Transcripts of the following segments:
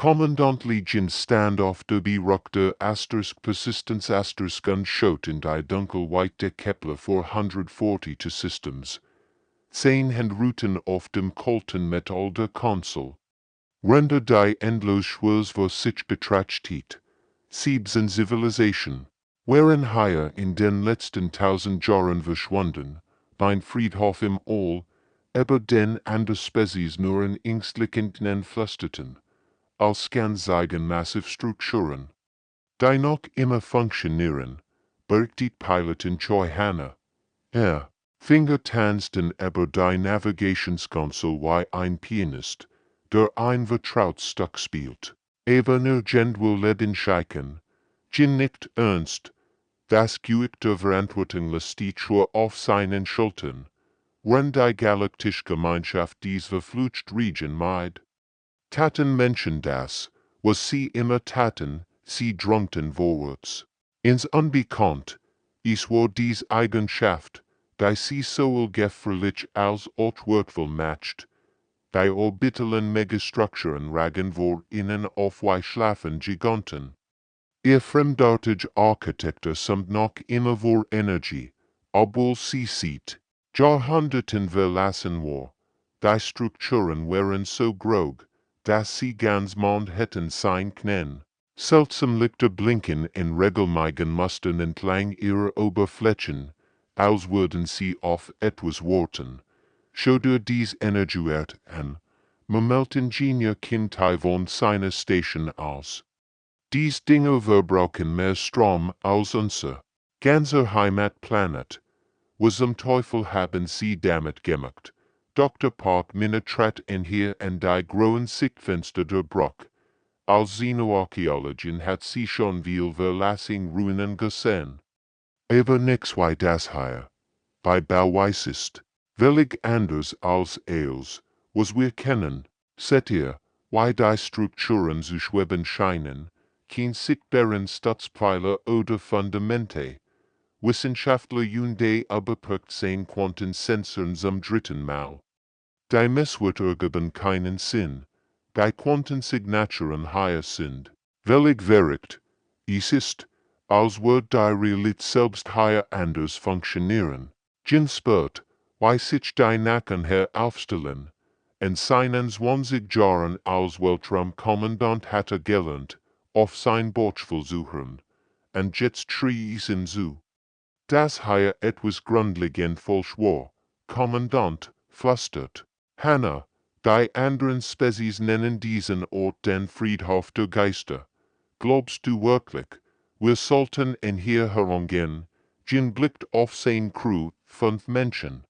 Kommandant Legion Standoff der Beruchte Persistence Gunshot in die Dunkel White der Kepler 440 to Systems. 10 Routen auf dem Colton Metall der Konsul. Render die endlos Schwurs vor sich betrachtet. 17 Civilization. Wären hier in den letzten 1000 Jahren verschwunden, beim Friedhof im All, aber den andere Spezies nur in ängstlichen flüsterten, als ganz eigen Massivstrukturen. Die noch immer funktionieren, bergt Piloten Johanna. Finger tanzten aber die Navigationskonsole wie ein Pianist, der ein vertraut Stück spielt. Aber nirgendwo leben Scheiken, Jin nicht ernst, das geübte Verantwortung lässt auf seinen Schultern, wenn die galaktische Gemeinschaft dies verflucht Region meid. Taten Menschen das, was sie immer taten, sie drungten vorwärts. Ins Unbekannt, ist war dies Eigenschaft, die sie sowohl gefährlich als auch wertvoll matcht. Die orbitalen Megastrukturen ragen vor ihnen auf wie schlafen Giganten. Ihr fremdartige Architektur samt noch immer vor Energie, obwohl sie sieht, Jahrhunderten verlassen war. Die Strukturen waren so grog, dass sie ganz Mond hätten sein können. Seltsam Lichter blinken in regelmäßigen Mustern entlang ihrer Oberflächen, als würden sie auf etwas warten. Schau dir dies Energiewert an. Momentingenieur Kindheit von seiner Station aus. Dies Dinge verbrauchen mehr Strom als unser ganzer Heimatplanet. Was am Teufel haben sie damit gemacht? Dr. Park Minetrat en hier en die großen Sichtfenster der Bruck. Als Xenoarchäologin hat sie schon viel verlassing Ruinen gesehen. Aber nix wie das hier. Bei Bauweis ist, völlig anders als alles, was wir kennen. Seht ihr, wie die Strukturen zu schweben scheinen, kein sichtbaren Stützpfeiler oder Fundamente. Wissenschaftler Junde überprüft sein Quantensensoren zum dritten Mal. Die Messwörter geben keinen Sinn. Die Quantensignaturen hier sind völlig verrückt. Es ist, als würde die Realität selbst hier anders funktionieren. Jin spürt, wie sich die Nacken her aufstellen. In seinen 20 Jahren als Weltraumkommandant hatte gelernt, auf sein Bordversuchen. Und jetzt schrie es ihm zu. Das hier etwas grundlegend falsch war. Kommandant, flüstert. Hannah, die anderen Spezies nennen diesen Ort den Friedhof der Geister. Glaubst du wirklich, wir sollten in hier herumgehen? Jin blickt auf sein Crew, 5 Menschen.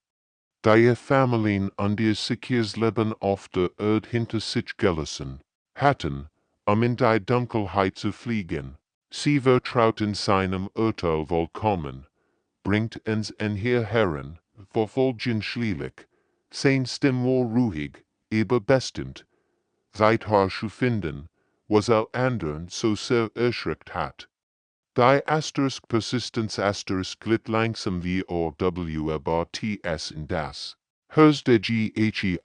Die Familien und ihr sicheres Leben auf der Erde hinter sich gelassen hatten, in die Dunkelheit zu fliegen. Sie vertrauten seinem Urteil vollkommen. Bringt uns in hier heran, verfolgen schließlich. Sein Stimme war ruhig, aber bestimmt. Seid zu finden, was all anderen so sehr erschreckt hat. Die Persistence glitt langsam wie OW aber TS in das. Hers der GHEIMNISSES.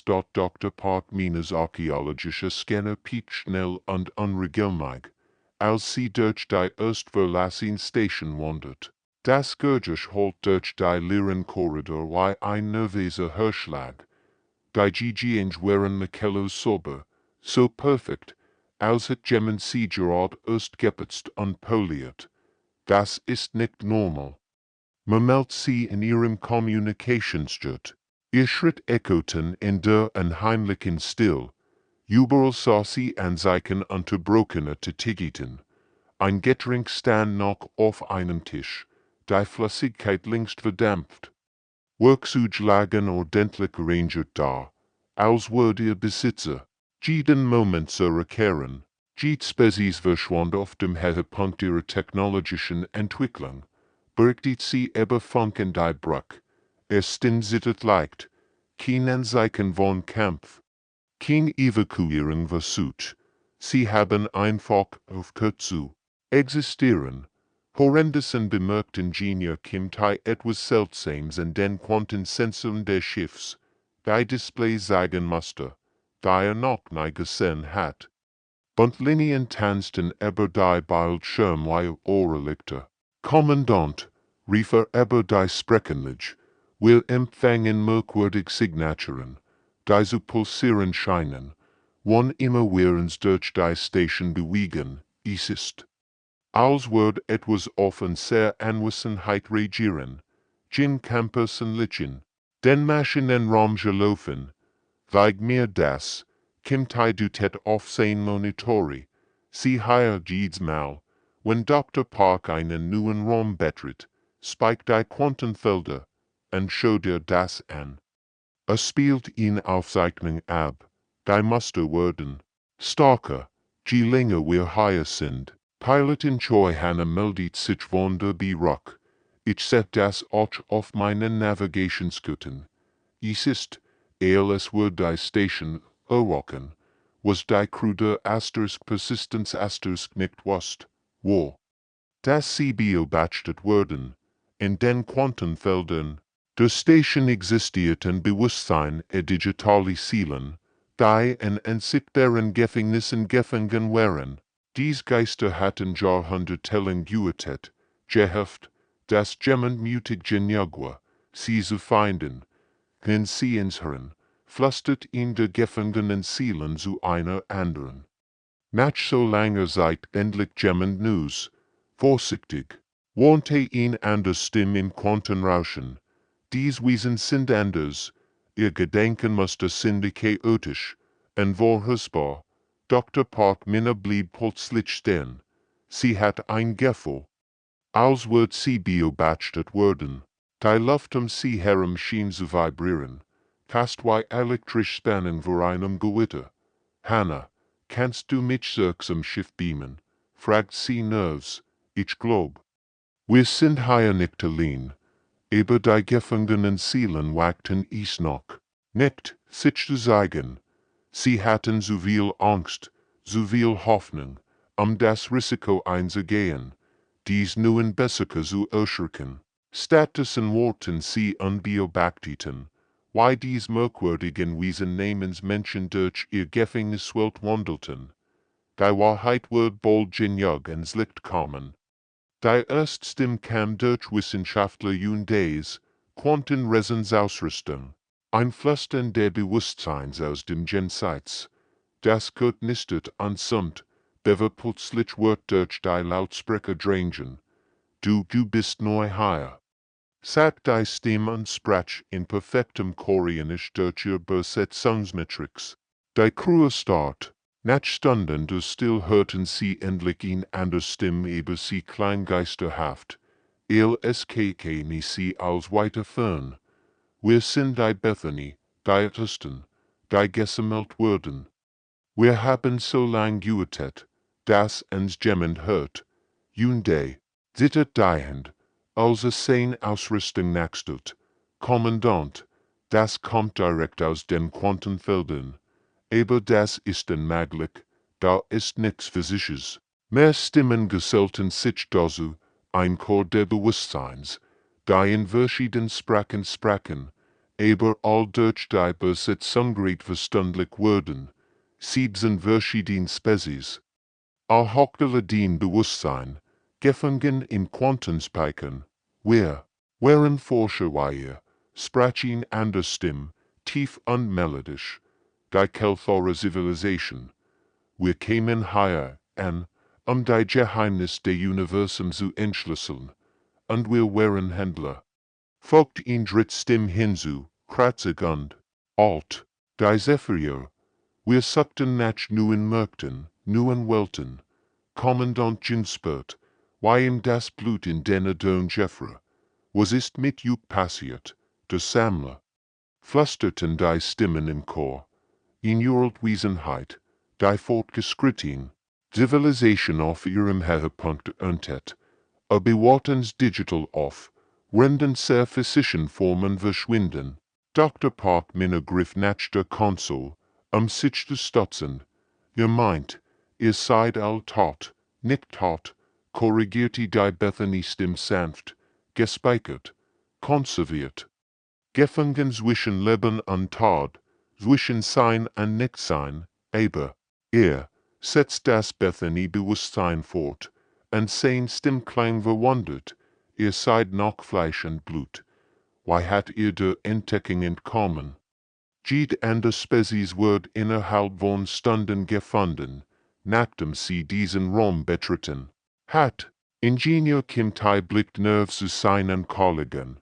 Dr. Park Minas archäologische Scanner piekt schnell und unregelmäßig, als sie durch die Verlassungsstation wandert. Das Gurgisch holt durch die leeren Korridor wie ein nervöser Hörschlag. Die GGNs waren Michellos sauber, so perfekt, als hat jemand sie gerade erst geputzt und poliert. Das ist nicht normal. Man meldet sie in ihrem Kommunikationsjet. Ihr Schritt echoten in der unheimlichen Still. Überall sah sie Anzeichen unterbrochener Tätigkeiten. Ein Getränk stand noch auf einem Tisch, die Flüssigkeit längst verdampft. Werkzeuge lagen ordentlich arrangiert da, als würde ihr Besitzer jeden Moment zurückkehren. Jede Spezies verschwand auf dem Höhepunkt ihrer technologischen Entwicklung. Bergt sie aber funken die Bruck. Erstens zittert leicht, kein Anzeichen von Kampf. Kein Evakuierung versucht. Sie haben einfach aufgehört zu existieren. Horrendusen bemerkt Ingenieur Kim Tai etwas Seltsames in den Quantensensoren des Schiffs. Die Displays sagen musste, die noch nie gesehen hat. Buntlinien tanzten über die Bildschirm wie Ohrlichter. Kommandant, rief über die Spreckenlich, will empfangen merkwürdig Signaturen, die zu pulsieren scheinen, wann immer wir uns durch die Station bewegen, ist. Als wird etwas offen sehr Anwesenheit regieren, Gin Campusen lichen, den Maschinenraum gelaufen, weig mir das, kimt hij dutet auf sein Monitori, sie hier jedes Mal, wenn Dr. Park einen neuen Raum betritt, speikt die Quantenfelder, und schau dir das an. Spielt in Aufzeichnung ab, die Muster werden starker, je länger wir hier sind. Pilotin Choi Hanna meldet sich von der Rock. Ich set das auch auf meinen Navigationsguten. Es ist, es wird die Station errocken, was die Crew Persistence nicht wusst, wo. Das sie beobachtet werden, in den Quantenfeldern. Der Station existierten Bewusstsein digitale Seelen, die in sich deren Gefängnissen gefangen waren. Dies Geister hatten Jahrhundertelang geütet, gehofft, dass jemand mutig genug sie zu finden, wenn sie ins Hirn, flüstert in der gefangenen Seelen zu einer anderen. Nach so langer Zeit endlich jemand News, vorsichtig, warnte ihn an der Stimme im Quantenrauschen. Dies Wesen sind anders, ihr Gedenken musste sind chaotisch, und vorhersehbar. Dr. Park Minna blieb plötzlich stehen. Sie hat ein Gefühl, als wird sie beobachtet werden. Die Luft sie herum schien zu vibrieren, fast wie elektrisch Spannung vor einem Gewitter. Hannah, kannst du mich zum Schiff beamen? Fragt sie nervös. Ich glaub. Wir sind hier nicht allein. Aber die gefangenen Seelen wagten es noch nicht, sich zu zeigen. Sie hatten so viel Angst, so viel Hoffnung, das Risiko einzugehen, dies neuen Besiger zu erschrecken. Stattdessen wurden sie unbeobachteten, wie dies merkwürdigen Wesen namens Menschen durch ihr Gefängniswelt wandelten. Die Wahrheit wird bald genug ins Licht kommen. Die Erststimme kam durch Wissenschaftler und des Quantenresonanzausrüstung, ein Flüstern der Bewusstseins aus dem Jenseits, das knistert ansamt, bever plötzlich wird durch die Lautsprecher drängen. Du bist neu hier. Sagt die Stimme und sprach in perfektem Koreanisch durch ihr Besetzungsmatrix. Die Crew start. Nach Stunden der Still hörten sie endlich ihn an der Stimme über sie kleingeisterhaft. LSKK nie sie als weiter fern. Wir sind die Bethany, die Ersten, die gesammelt wurden. Wir haben so lang geütet, dass uns jemand hört. Junde, zittert die Hand, als sein Ausrüstung nachstellt. Kommandant, das kommt direkt aus den Quantenfeldern. Aber das ist unmöglich, da ist nichts Physisches. Mehr Stimmen gesellten sich dazu, ein Chor der Bewusstseins, die in verschiedenen Sprachen sprachen, aber all durch die Besetzung great verstandlich wurden. 17 verschiedene Spezies. All hochtele den Bewusstsein, gefangen in Quantenspeichern. Wir, waren Forscher wir, sprachen an der Stimme, tief und melodisch. Die Kelthore Zivilisation. Wir kämen hierher an, die Geheimnis des Universums zu entschlüsseln, und wir wären Händler. Folgt in Drittstimme hinzu, kratzig und alt, die Zephyr. Wir suchten nach neuen Märkten, neuen Welten. Kommandant Ginspert, wie ihm das Blut in den Adern Jeffre. Was ist mit Jupp passiert, der Sammler? Flüsterten die Stimmen im Chor. In ihrer Wesenheit, die fortgeschritten Zivilisation auf ihrem Höhepunkt erntet, bewartens digital auf, renden sehr physischen Formen verschwinden. Dr. Park Minna griff nach der Konsole, sich zu stutzen. Ihr meint, ihr seid all tot, nicht tot, korrigierte die Bethany-Stimme sanft, gespeichert, konserviert. Gefangen zwischen Leben und Tod, zwischen sein und Nichtsein, aber setzt das Bethany Bewusstsein fort, und sein Stimmklang verwandert, ihr seid noch Fleisch und Blut. Why hat ihr de Entdeckung entkommen? Jede andere Spezies wird innerhalb von Stunden gefunden, nachdem sie diesen Raum betreten. Hat Ingenieur Kimtai blickt nerv zu seinen Kollegen.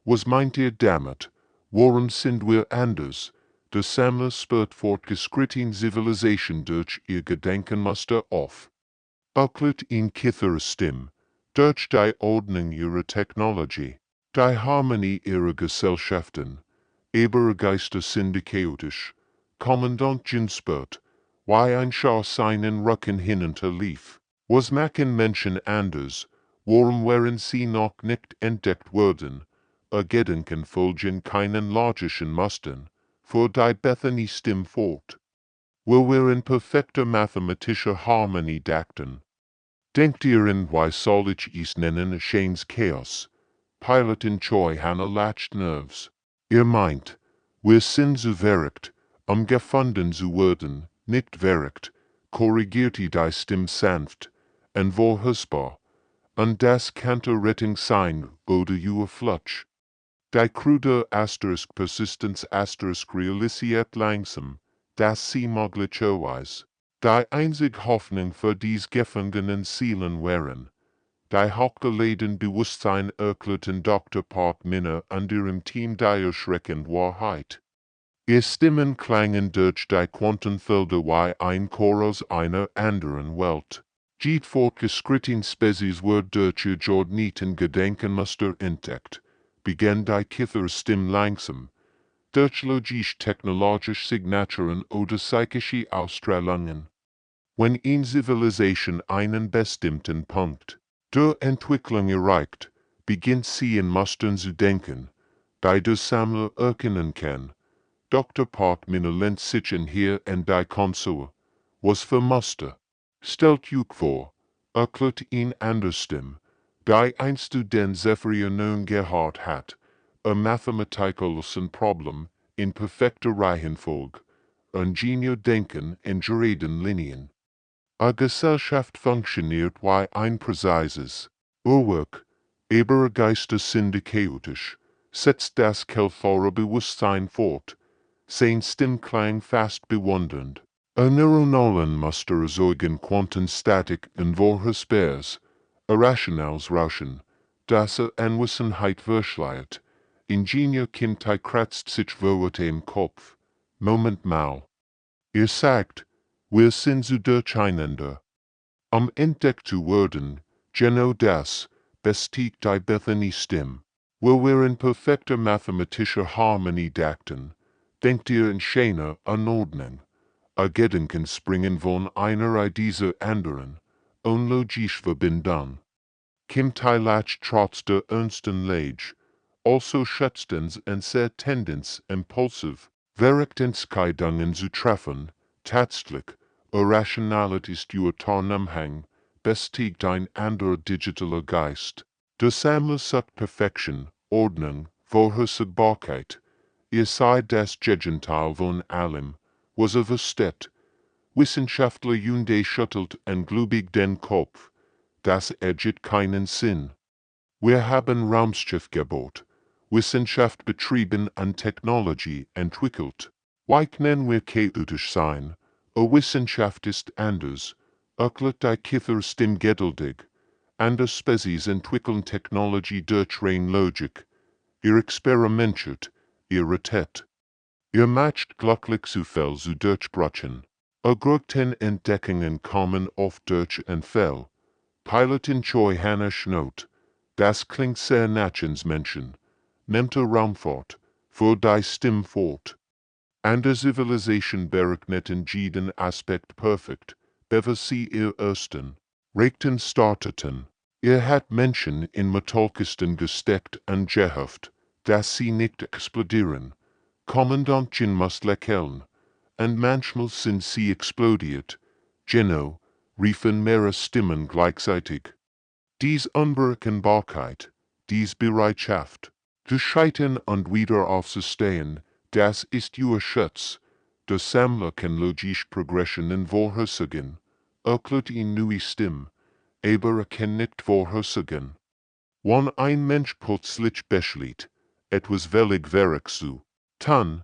Was meint ihr damit? Warum sind wir anders? Der Sammler spürt fortgeschrittene Zivilisation durch ihr Gedankenmuster auf. Erklärt ihn kittere Stimme, durch die Ordnung ihrer Technologie, die Harmonie ihrer Gesellschaften. Ihre Geister sind chaotisch. Kommandant Jinspert, why ein Schar seinen Rücken hinunterlief. Was machen Menschen anders? Warum wären sie noch nicht entdeckt worden? Gedanken folgen keinen logischen Mustern, für die Bethany Stimme fort. Wir in perfekter mathematischer Harmonie dachten. Denkt ihr in why soll ich es nennen Shane's Chaos? Pilot in Choi Hannah latched nerves. Ihr meint, wir sind so verrückt, gefunden zu werden, nicht verrückt, korrigierte die Stimme sanft, und wohlhörbar, und das könnte Rettung sein, oder ihr Flutsch. Die krude Persistence realisiert langsam, dass sie möglicherweise die einzig Hoffnung für dies gefangenen Seelen wären. Die hochgeladen Bewusstsein erklärten Dr. Park Minner und ihrem Team die erschreckende Wahrheit. Ihr Stimmen klangen durch die Quantenfelder wie ein Chor aus einer anderen Welt. Die fortgeschrittene Spezies wird durch ihr geordneten Gedankenmuster entdeckt, begann die kittere Stimme langsam, durch logisch-technologische Signaturen oder psychische Ausstrahlungen. Wenn in Zivilisation einen bestimmten Punkt der Entwicklung erreicht, beginnt sie in Mustern zu denken, die der Sammler erkennen kann. Dr. Park Minner lehnt sich in hier und die Konsole. Was für Muster? Stellt euch vor, erklärt ihn anderstim, die einst du den Zephyr nun gehört hat, mathematikales Problem, in perfekter Reihenfolge, Ingenieur denken in geraden Linien. Gesellschaft funktioniert wie ein präzises Uhrwerk, ihre Geister sind chaotisch, setzt das kelfore Bewusstsein fort, sein Stimmklang fast bewundernd. Neuronalen Muster erzeugen Quantenstatik und Vorherspeers, irrationales Rauschen, das Anwissenheit verschleiert. Ingenieur Kimtai kratzt sich verwirrt im Kopf. Moment mal. Ihr sagt, wir sind so durcheinander. Entdeckt zu werden, genau das, bestätigt die Bethany Stimme. Wir in perfekter mathematischer Harmonie dachten, denkt ihr in schöner Anordnung. Gedanken springen von einer dieser anderen, unlogisch verbinden. Kimtai lacht trotz der ernsten Lage, also schätztens und sehr Tendenz impulsiv, Verrichtenskeidungen zu treffen, tatsächlich, Irrationalität ist ihr Tarnumhang, bestätigt ein anderer digitaler Geist. Der Sammler sucht Perfektion, Ordnung, Vorhersagbarkeit. Ihr seid das Gegenteil von allem, was versteht. Wissenschaftler Junde schüttelt ungläubig den Kopf. Das ergibt keinen Sinn. Wir haben Raumschiff gebaut, Wissenschaft betrieben und Technologie entwickelt. Wie können wir chaotisch sein? Wissenschaft ist anders, erklärt die kittere Stimme geduldig. Andere Spezies entwickeln Technologie durch rein Logik. Ihr experimentiert, ihr rettet. Ihr macht glücklich Zufall zu durchbrechen. Großen Entdeckungen kommen oft durch Entfall. Pilotin Choi Hannah Schnot. Das klingt sehr Menschen. Nehmt Raumfahrt, für die Stimme fort. Andere Zivilisation berechnet jeden Aspekt perfekt, bevor sie ihr ersten Rechten starteten. Ihr hat Menschen in Metallkisten gesteckt und gehofft, dass sie nicht explodieren. Kommandantchen muss lächeln, und manchmal sind sie explodiert. Genau, riefen mehrere Stimmen gleichzeitig. Dies Unberechenbarkeit, dies Bereitschaft, zu scheitern und wieder aufzustehen, Das ist Ihr Schutz. De Sammler kan logisch progressionen voorhusigen. Erklärt ihn nui stim. Aber kan nicht voorhusigen. Wann ein Mensch plötzlich beschließt, etwas völlig Verrückt zu tun,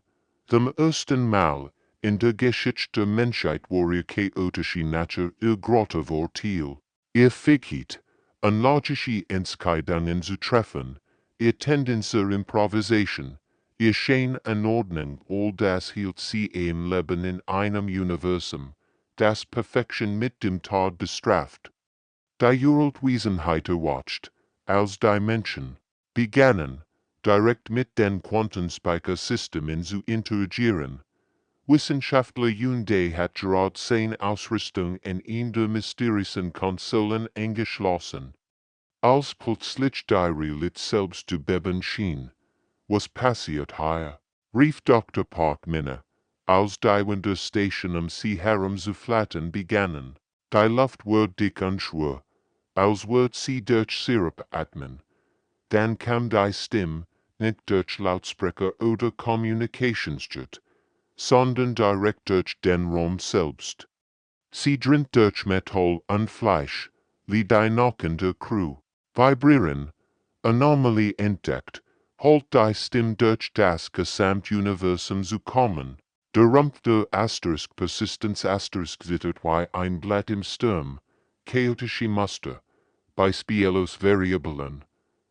dem ersten Mal in der Geschichte der Menschheit war chaotische Natur ihr großer Vorteil. Fähigkeit, logische Entscheidungen zu treffen, Tendenz zur Improvisation, Schein Anordnung, all das hielt sie ein Leben in einem Universum, das Perfektion mit dem Tod bestraft. Die Wesenheit erwacht, als die Menschen begannen, direkt mit den Quantenspeichersystemen zu interagieren. Wissenschaftler Hyundai hat gerade seine Ausrüstung in der mysteriösen Konsolen eingeschlossen. Als plötzlich die Realität selbst zu beben schien. Was passiert hier? Rief Dr. Parkminne, als die Winterstation sie herum zu flattern begannen. Die Luft wurde dick und schwer, als würde sie durch Sirup atmen. Dann kam die Stimme, nicht durch Lautsprecher oder Kommunikationsjet, sondern direkt durch den Raum selbst. Sie dringt durch Metall und Fleisch, wie die Knochen der Crew. Vibrieren, Anomalie entdeckt, holt die Stimme durch das Gesamtuniversum zu kommen. Der Rumpf der Persistence wittert wie ein Blatt im Sturm, chaotische Muster, beispiellos Variablen,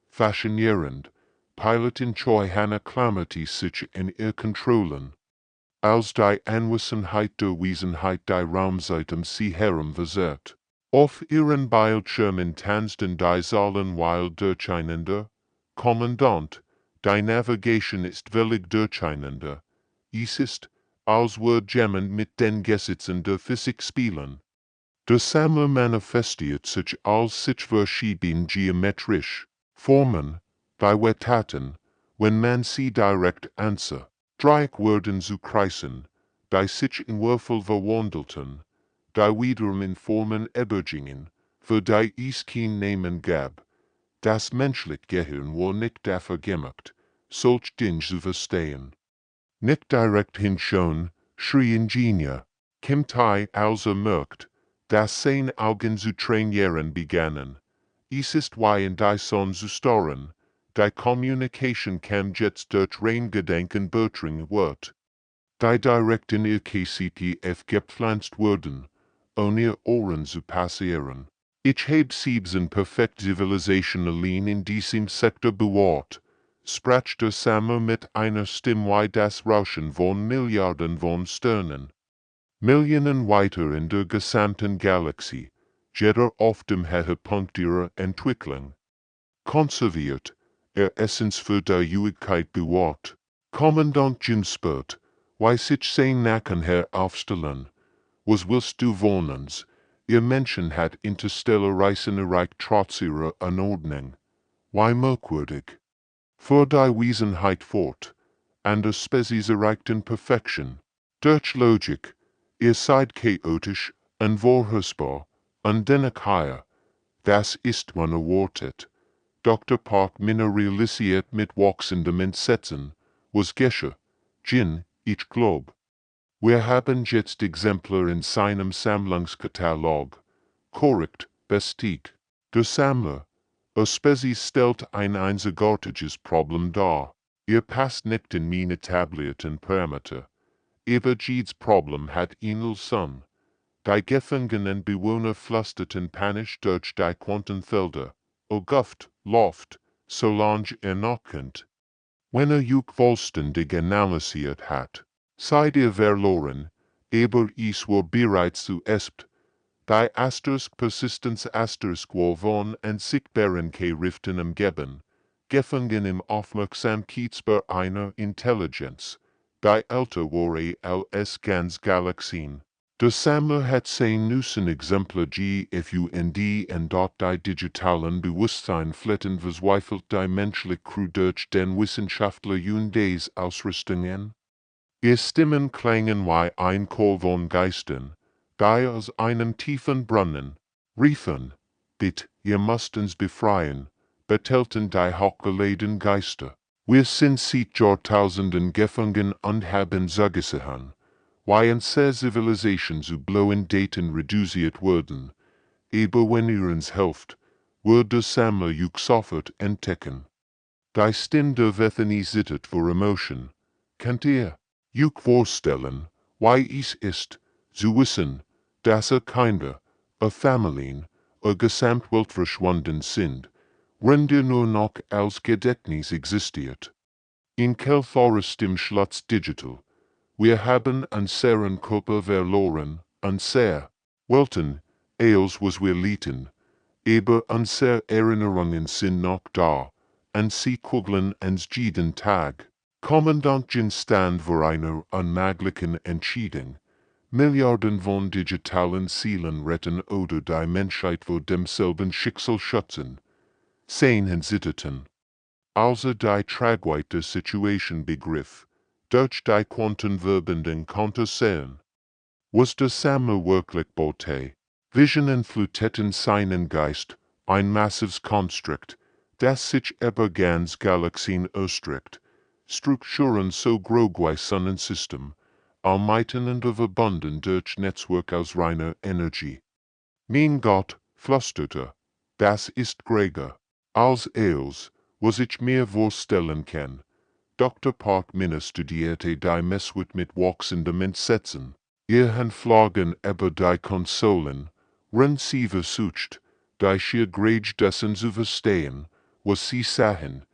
faszinierend, Pilotin Choi Hanna klammerte sich in ihr Kontrollen. Als die Anwesenheit der Wesenheit die Raumzeit sie herum versert. Auf ihren Bildschirmen tanzten die Zahlen wild durcheinander. Kommandant, die Navigation ist völlig durcheinander. Es ist, als würde jemand mit den Gesetzen der Physik spielen. Der Sammler manifestiert sich als sich verschieben geometrisch. Formen, bei Wetaten, wenn man sie direkt ansah. Dreieckwerden zu Kreisen, die sich in Würfel verwandelten, die wiederum in Formen übergingen, für die es kein Namen gab. Das menschliche Gehirn war nicht dafür gemacht, solch Dinge zu verstehen. Nicht direkt hinschauen, schrie Ingenieur, kommt als merkt, dass seine Augen zu trainieren begannen. Es ist wie in die Sonne zu storen. Die Communication kam jetzt durch Reingedenken Bertring wird. Die direkt in ihr KCTF gepflanzt wurden, ohne ihr Ohren zu passieren. Ich habe 7 perfekt Zivilisation allein in diesem Sektor bewahrt, sprach der Sammler mit einer Stimme wie das Rauschen von Milliarden von Sternen. Millionen weiter in der gesamten Galaxie, jeder auf dem Höhepunkt ihrer Entwicklung. Konserviert, Essence für die Ewigkeit bewahrt. Kommandant Ginspert, wie sich sein Nacken aufstellen. Was willst du wohnens? Ihr Menschen hat interstellar Reisen erreicht trotz ihrer Anordnung. Wie merkwürdig. Für die Wesenheit fort. Andere Spezies erreichten Perfektion. Durch Logik. Ihr seid chaotisch, unvorhersehbar, und dennoch hier. Das ist man erwartet. Dr. Parkminne realisiert mit wachsendem Entsetzen, was geschah. Ich glaub. Wir haben jetzt Exemplar in seinem Sammlungskatalog. Korrekt, bestig. Der Sammler, Spezies stellt ein einzigartiges Problem dar. Ihr passt nicht in meine tablierten Parameter. Aber jedes Problem hat eine Son. Die gefangenen Bewohner flüsterten panisch durch die Quantenfelder. Guft, Loft, solange noch könnt. Wenn vollständig analysiert hat, seid ihr verloren, aber es war bereits zu espt. Die Persistence war von unsichtbaren Riften umgeben, gefangen im Aufmerksamkeitsbar einer Intelligenz, die älter war als ganz Galaxien. Der Sammler hat sein nussen Exemplar GFUND und dort die digitalen Bewusstsein fletten verzweifelt die menschliche Crew durch den Wissenschaftler Hyundais Ausrüstungen. Ihr Stimmen klangen wie ein Chor von Geistern, die aus einem tiefen Brunnen riefen, bitt, ihr müsst uns befreien, bettelten die hochgeladenen Geister. Wir sind seit Jahrtausenden gefangen und haben zugesehen, wie unsere Zivilisation zu blauen Daten reduziert wurden, aber wenn ihr uns helft, würde Sammler juk sofort entdecken. Die Stimme Bethany zittet vor Emotion. Könnt ihr juk vorstellen, wie es ist, zu wissen, dass Kinder, Familien, Gesamtwelt verschwunden sind, wenn ihr nur noch als Gedächtnis existiert. In Kelforest im Schloss Digital. Wir haben unseren Körper verloren, unsere Welten, als was wir lieten, aber unsere Erinnerungen sind noch da, und sie kugeln uns jeden Tag. Kommandant Stand vor einer unmöglichen Entscheidung. Milliarden von digitalen Seelen retten oder die Menschheit vor demselben Schicksal schützen. Sehen zitterten. Also die Tragweite der Situation begriff, durch die Quantenverbindung konnte sehen. Was der Sammler wirklich wollte. Visionen fluteten seinen Geist, ein massives Konstrukt, das sich über ganz Galaxien erstreckt, Strukturen so groß wie Sonnensystem, allmeiten und verbunden durch Netzwerk aus reiner Energie. Mein Gott, flüsterte, das ist Gregor, als els, was ich mir vorstellen kann. Dr. Parkminner studierte die Messwort mit wachsendem Entsetzen. Ihr Handflagen über die Konsolen, wenn sie versucht, die schier grade dessen zu verstehen, was sie sahen.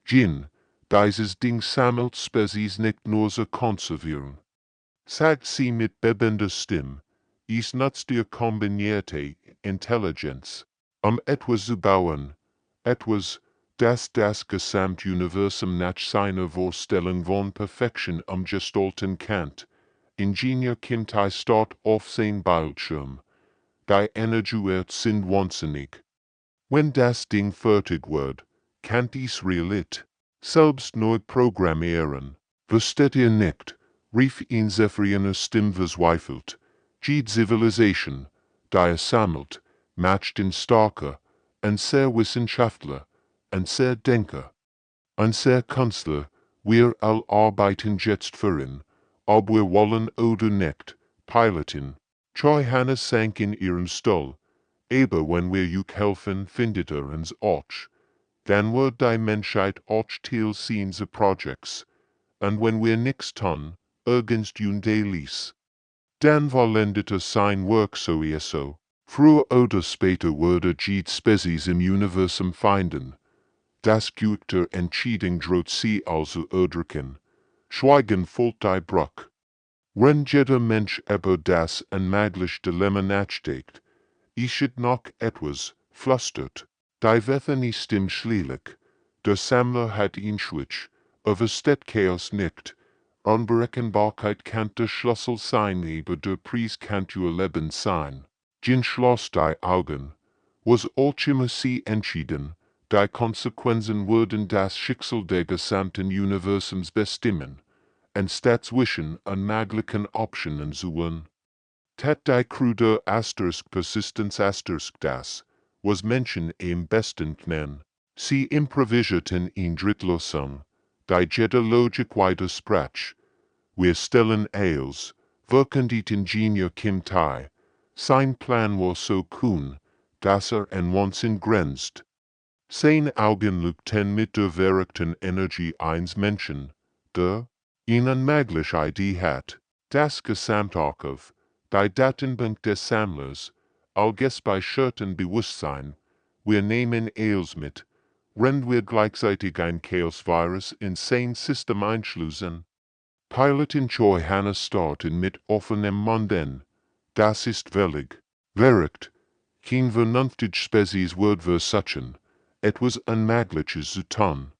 Gin, dieses Ding sammelt Spezies nicht nur zu konservieren. Sagt sie mit bebender Stimme, es nutzt ihr kombinierte Intelligenz, etwas zu bauen, etwas, das Gesamtuniversum nach seiner Vorstellung von Perfektion gestalten kann. Ingenieur Kintai start auf sein Bildschirm. Die Energie sind wahnsinnig. Wenn das Ding fertig wird, kann dies realit selbst neu programmieren. Versteht ihr nicht, rief ihn Zephyriner Stimme verzweifelt. Die Zivilisation, die sammelt, macht den Starker, ein sehr Wissenschaftler, ein sehr Denker, ein sehr Künstler, wir all arbeiten jetzt für ihn. Ob wir wollen oder nicht, piloten. Troy Hannah sank in ihren Stuhl. Aber wenn wir juk helfen, findet uns auch. Dann wird die Menschheit auch Teil seiner Projects. Und wenn wir nix tun, irgendjemand ließ. Dann vollendet sein Werk sowieso. Früher oder später würde jede Spezies im Universum finden. Das Güter Entscheidung droht sie also erdrücken. Schweigen folgt die Bruch. Wenn jeder Mensch über das unmögliche Dilemma nachdenkt, ist noch etwas, flüstert. Die Bethany Stimme schließlich. Der Sammler hat ihn schwitsch, versteht Chaos nicht. Unberechenbarkeit kann der Schlüssel sein, aber der Preis kann ihr Leben sein. Jin schloss die Augen. Was Ultimacy entschieden, die Konsequenzen würden das Schicksal der gesamten Universums bestimmen, anstatt zwischen unmöglichen Optionen suchen. Tat die krude Persistence das, was Menschen am besten kennen. Sie improvisierten in Drittlösung, die jede Logik widersprach. Wir stellen als, verkündet Ingenieur Kim Tai, sein Plan war so kühn, dass an Wahnsinn grenzt. Sein Augen lugten mit der verrückten Energie eines Menschen, der ihn unmögliche Idee hat. Das Gesamtarchiv, die Datenbank des Sammlers, allges bei Schurten Bewusstsein, wir nehmen als mit, wenn wir gleichzeitig ein Chaos-Virus in sein System einschließen. Pilotin Choi Hannah starten mit offenem Munden. Das ist völlig verrückt. Kein vernünftig Spezies wird versuchen, etwas Unmögliches zu tun.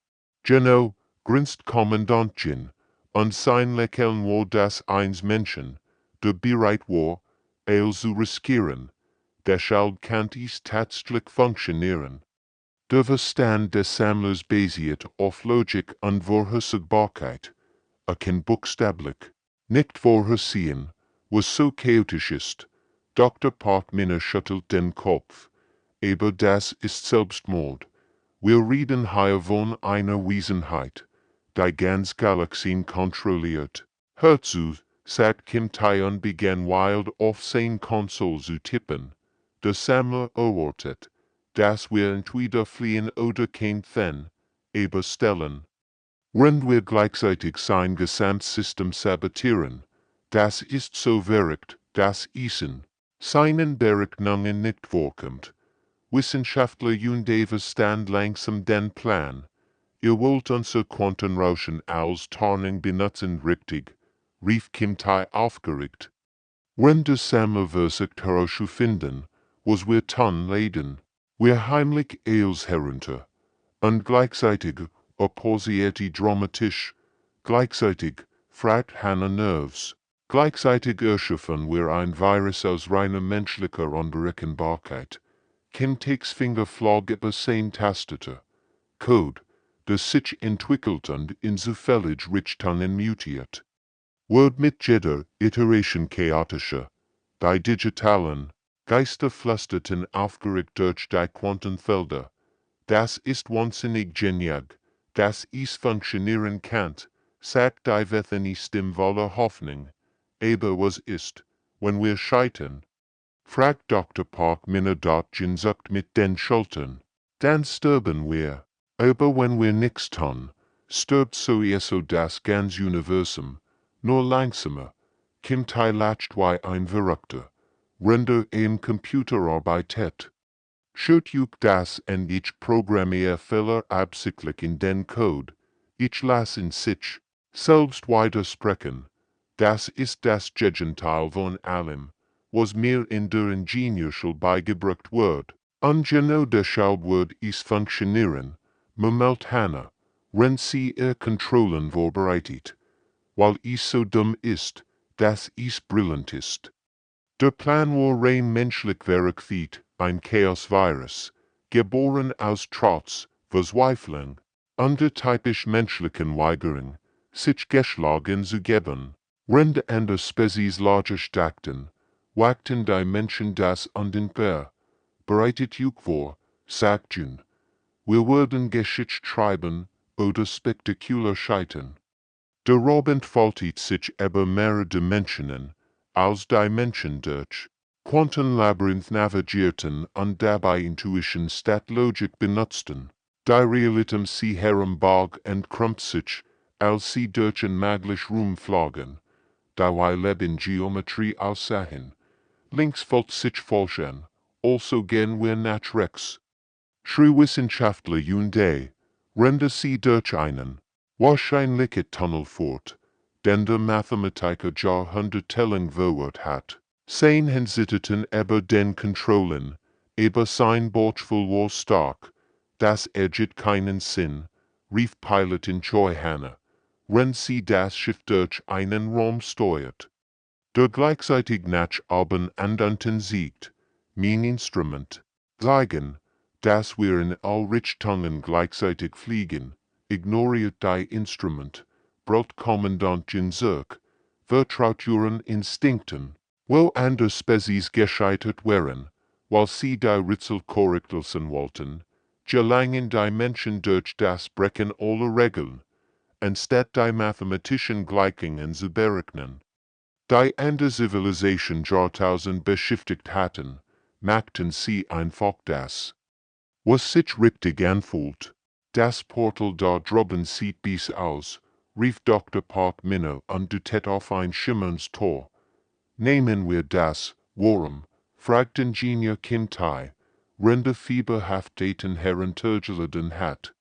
Genau, grinst Kommandant Jin, und sein Lächeln war das eines Menschen, der bereit war, alles zu riskieren. Deshalb kann es tatsächlich funktionieren. Der Verstand des Sammlers basiert auf Logik und Vorhersagbarkeit. Kann buchstäblich nicht vorhersehen, was so chaotisch ist. Dr. Parkminner schüttelt den Kopf. Aber das ist Selbstmord. Wir reden hier von einer Wesenheit, die ganz Galaxien kontrolliert. Hierzu, sagt Kim Tae-un begann wild auf sein Konsole zu tippen. Der Sammler erwartet, dass wir entweder fliehen oder kein Fan, aber stellen. Wenn wir gleichzeitig sein Gesamtsystem sabotieren, das ist so verrückt, dass Essen seinen Berechnungen nicht vorkommt. Wissenschaftler unterverstand langsam den Plan. Ihr wollt unser Quantenrauschen als Tarnung benutzen, richtig, rief Kim Tae aufgeregt. Wenn der Sammler versucht herauszufinden, was wir tun leiden, wir heimlich eils herunter. Und gleichzeitig, opposierte dramatisch, gleichzeitig, fragt Hannah Nerves, gleichzeitig erschaffen wir ein Virus aus reiner menschlicher Unberechenbarkeit. Kim Taes Finger flog über sein Tastatur. Code, das sich entwickelt und in zufällig Richtungen mutiert. Word mit jeder Iteration chaotischer. Die digitalen Geister flüsterten aufgeregt durch die Quantenfelder. Das ist wahnsinnig genial, dass es funktionieren kann, sagt die Wethany Stimme voller Hoffnung. Aber was ist, wenn wir scheitern? Fragt Dr. Park Minadotchen zuckt mit den Schultern. Dann sterben wir. Aber wenn wir nichts tun, stirbt sowieso das ganze Universum. Nur langsamer. Kim Tae lacht wie ein Verrückter. Render im Computer arbeitet. Schaut euch das und ich programmiere Fehler absichtlich in den Code. Ich lasse in sich selbst widersprechen. Das ist das Gegenteil von allem, was mir in der Ingenieurschule beigebracht wird. Und genau deshalb wird es funktionieren, murmelt Hannah, wenn sie ihr Kontrollen vorbereitet. Weil es so dumm ist, dass es brillant ist. Der Plan war rein menschlich verrichtet, ein Chaos-Virus, geboren aus Trotz, Verzweiflung, und der typisch menschlichen Weigerung, sich geschlagen zu geben. Wenn andere Spezies logisch dachten, wagten die Menschen das undenkbar. Bereitet euch vor, sagten, wir würden Geschichte schreiben oder spektakulär scheitern. Der Robin faltet sich über mehrere Dimensionen, als die Menschen durch Quantenlabyrinth navigierten und dabei Intuition statt Logik benutzten. Die Realitem sie herumbarg und krummt sich, als sie durch ein maglich Raum flogen. Dabei leben Geometrie aussahen. Links folgt sich falsch an, also gehen wir nach rechts. Schrie Wissenschaftler Day, rende sie durch einen wahrscheinliche Tunnel fort, denn der Mathematiker Jahrhundertelang verwirrt hat. Sein Hensitterten über den Kontrollen, aber sein Borchful war stark, das ergibt keinen Sinn, rief Pilotin Choi Hannah, wenn sie das Schiff durch einen Raum steuert. Der gleichzeitig nach oben andernten siegt, mein Instrument, zeigen, dass wir in all Richtungen gleichzeitig fliegen, ignoriert die Instrument, brüllt Kommandant Jinzurk, vertraut euren Instinkten, wo andere Spezies gescheitert wären, weil sie die Rätsel korrektelsen wollten, gelangen die Menschen durch das Brechen aller Regeln, anstatt die mathematischen Gleichungen zu berechnen. Die andere Zivilisation Jahrtausend beschäftigt hatten, machten sie einfach das, was sich richtig anfühlt. Das Portal da drüben sieht bis aus, rief Dr. Park Minnow und deutet auf ein schimmerndes Tor. Nehmen wir das, warum? Fragt Ingenieur Kim Tae, rende fieberhaften heruntergeladen hat.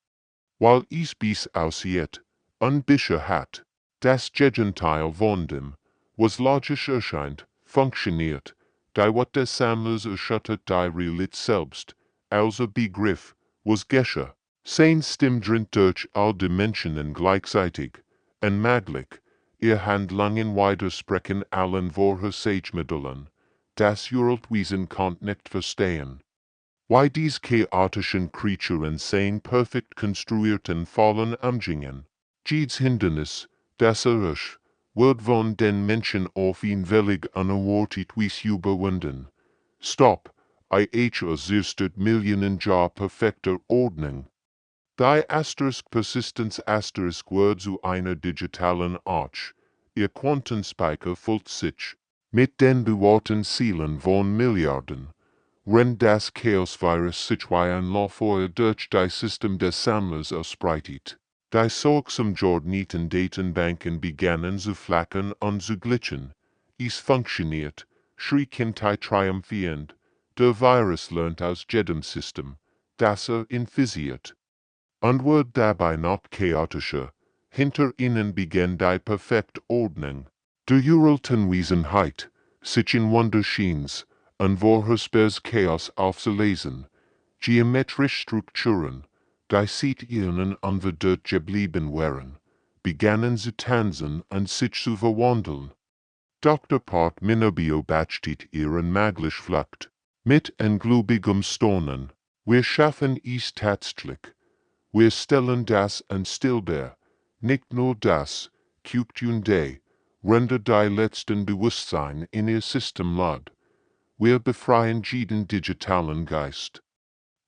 Weil es bis aussieht, unbischer hat, das Gegenteil von dem, was logisch erscheint, funktioniert, die wat des Sammlers erschüttert die Realität selbst, also Begriff, was geschah, sein Stimmdrint durch all Dimensionen gleichzeitig, unmöglich, ihr Handlungen widersprechen allen Vorhersagemitteln, das Uraltwesen konnt nicht verstehen. Why these chaotischen Kreaturen sein perfekt konstruierten Fallen umgingen, jedes Hindernis, das wird von den Menschen auf ihn völlig unerwartet überwunden. Stop, I HFY-Millionen Jahr perfekter Ordnung. Die Persistence Word zu einer digitalen Arch, ihr Quantenspeicher folgt sich, mit den bewahrten Zielen von Milliarden, wenn das Chaos-Virus sich wie ein Lauffeuer durch die System des Sammlers ausbreitet. Die sorgsam geordneten Datenbanken begannen zu flackern und zu glitschen. Es funktioniert, schrie Kintai triumphierend. Der Virus lernt aus jedem System, das infiziert. Und wird dabei noch chaotischer. Hinter ihnen begann die perfekte Ordnung. Der Wesenheit, sich in Wunderscheins, und vorhersehbares Chaos aufzulesen. Geometrische Strukturen, die seit ihnen unverändert geblieben waren, begannen zu tanzen und sich zu verwandeln. Dr. Part Minobio beachtet ihren maglich Flucht. Mit englubigem Staunen, wir schaffen es tatsächlich. Wir stellen das und stillbar, nicht nur das, Day, render die letzten Bewusstsein in ihr System lad. Wir befreien jeden digitalen Geist.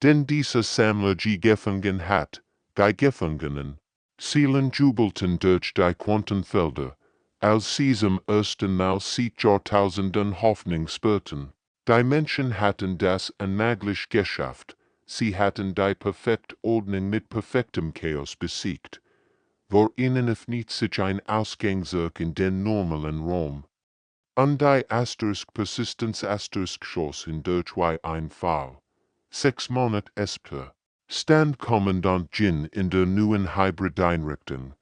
Denn dieser Sammler gefangen hat, die Gefangenen, Seelen jubelten durch die Quantenfelder, als sie zum ersten Mal seit Jahrtausenden Hoffnung spürten. Die Menschen hatten das unmöglich geschafft, sie hatten die perfekte Ordnung mit perfektem Chaos besiegt. Vor ihnen öffnet sich ein Ausgangsweg in den normalen Raum. Und die Persistence schossen durch wie ein Fall. 6 Monate später stand Kommandant Jin in der neuen Hybrid-Einrichtung,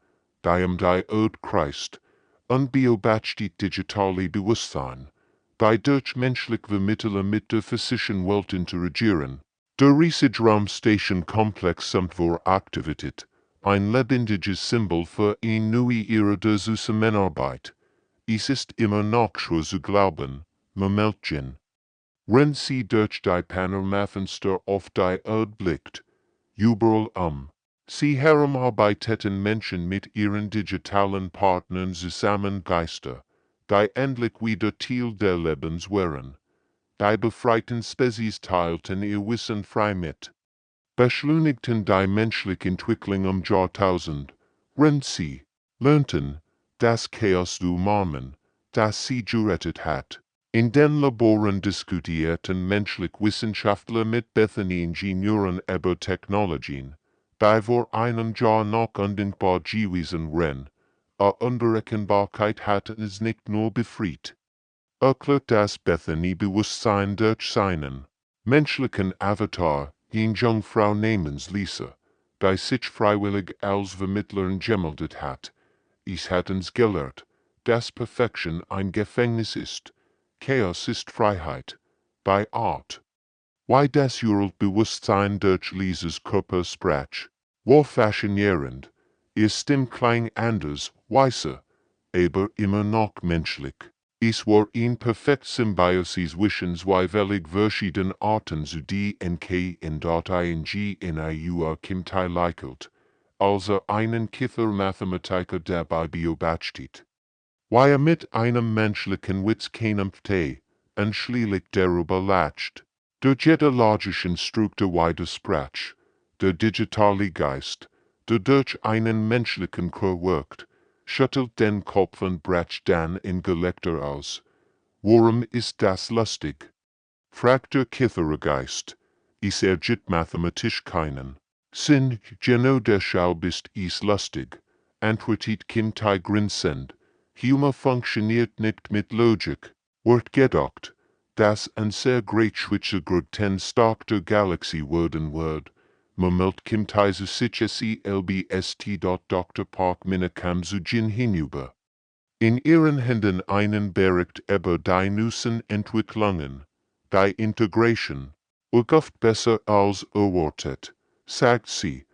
die die Erde kreist, und beobachtet digitale Bewusstsein, bei durch menschlich Vermittler mit der physischen Welt interagieren. Der riesige Raumstation-Komplex samt vor Aktivität, ein lebendiges Symbol für eine neue Ära der Zusammenarbeit. Es ist immer noch schwer zu glauben, murmelt Jin. Wenn sie durch die Panoramafenster auf die Erde blickt, überall sie herumarbeiteten Menschen mit ihren digitalen Partnern zusammen Geister, die endlich wieder Teil der Lebens waren. Die befreiten Spezies teilten ihr Wissen frei mit. Beschleunigten die menschliche Entwicklung Jahrtausend, wenn sie lernten, das Chaos zu umarmen, das sie gerettet hat. In den Laboren diskutierten menschliche Wissenschaftler mit Bethany-Ingenieuren über Technologien, die vor einem Jahr noch undenkbar gewesen wären. Unberechenbarkeit hatte es nicht nur befreit. Erklärt das Bethany-Bewusstsein durch seinen menschlichen Avatar, die Jungfrau namens Lisa, die sich freiwillig als Vermittlerin gemeldet hat. Es hat uns gelehrt, dass Perfektion ein Gefängnis ist. Chaos ist Freiheit. Bei Art. Why das Bewusstsein durch Lisas Körper sprach. War faszinierend. Ihr Stimme klang anders, weißer, aber immer noch menschlich. Es war ein perfekt Symbiosis zwischen zwei verschiedenen Arten zu DNK in .ing Kimtai likelt, also einen Kiffer-Mathematiker dabei beobachtet. Wie mit einem menschlichen Witz kämpfte, und schließlich darüber lacht. Der logischen Struktur widersprach, der digitale Geist, der durch einen menschlichen Chor wirkt, schüttelt den Kopf und bricht dann in Gelächter aus. Warum ist das lustig? Fragt der Kiffergeist. Es ergibt mathematisch keinen Sinn, genau deshalb ist es lustig, antwortet Kimtai grinsend. Humor funktioniert nicht mit Logik. Wird gedacht, dass ein sehr großschwitziger Grund Stab der Galaxie werden wird, murmelt Kimtai zu sich SELBST. Dr. Park Minikam zu Jin hinüber. In ihren Händen einen Bericht über die neuesten Entwicklungen, die Integration, oft besser als erwartet, sagt sie,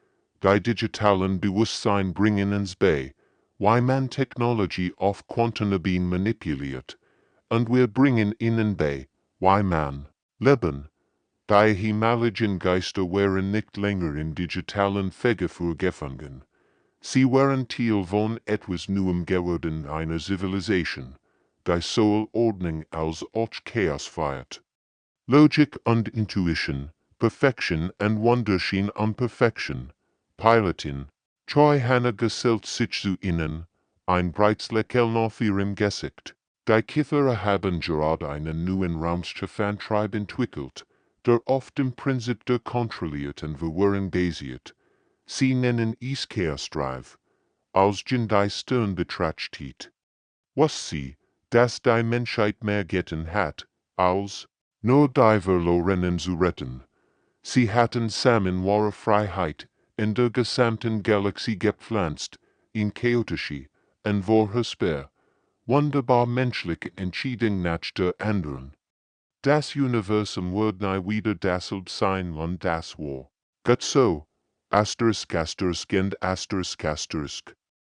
die digitalen Bewusstsein bringen uns bei, wie man Technologie auf Quantenebene manipuliert, und wir bringen ihnen bei, wie man leben. Die himmlischen Geister waren nicht länger in digitalen Fegefeuer gefangen. Sie waren Teil von etwas Neuem geworden, einer Zivilisation, die Soul Ordnung als Chaos feiert. Logik und Intuition, Perfection und Wunderschein an Perfection, Pilotin, Troi Hanna geselt sich zu innen, ein Breitsleckel auf ihrem Gesicht. Die Kiffer haben gerade einen neuen Raumschiff Antrieb entwickelt, der oft im Prinzip der kontrolliert und verwirrend basiert. Sie nennen es Chaos-Drive, als die Stern betrachtet. Was sie, dass die Menschheit mehr getan hat, als nur die Verlorenen zu retten. Sie hatten zusammen wahre Freiheit in der gesamten Galaxie gepflanzt, in chaotische, und vorhersehbar, wunderbar menschliche Entscheidung nach der anderen. Das Universum wird nie wieder dasselbe sein und das war. Gut so, Asterisk and Asterisk.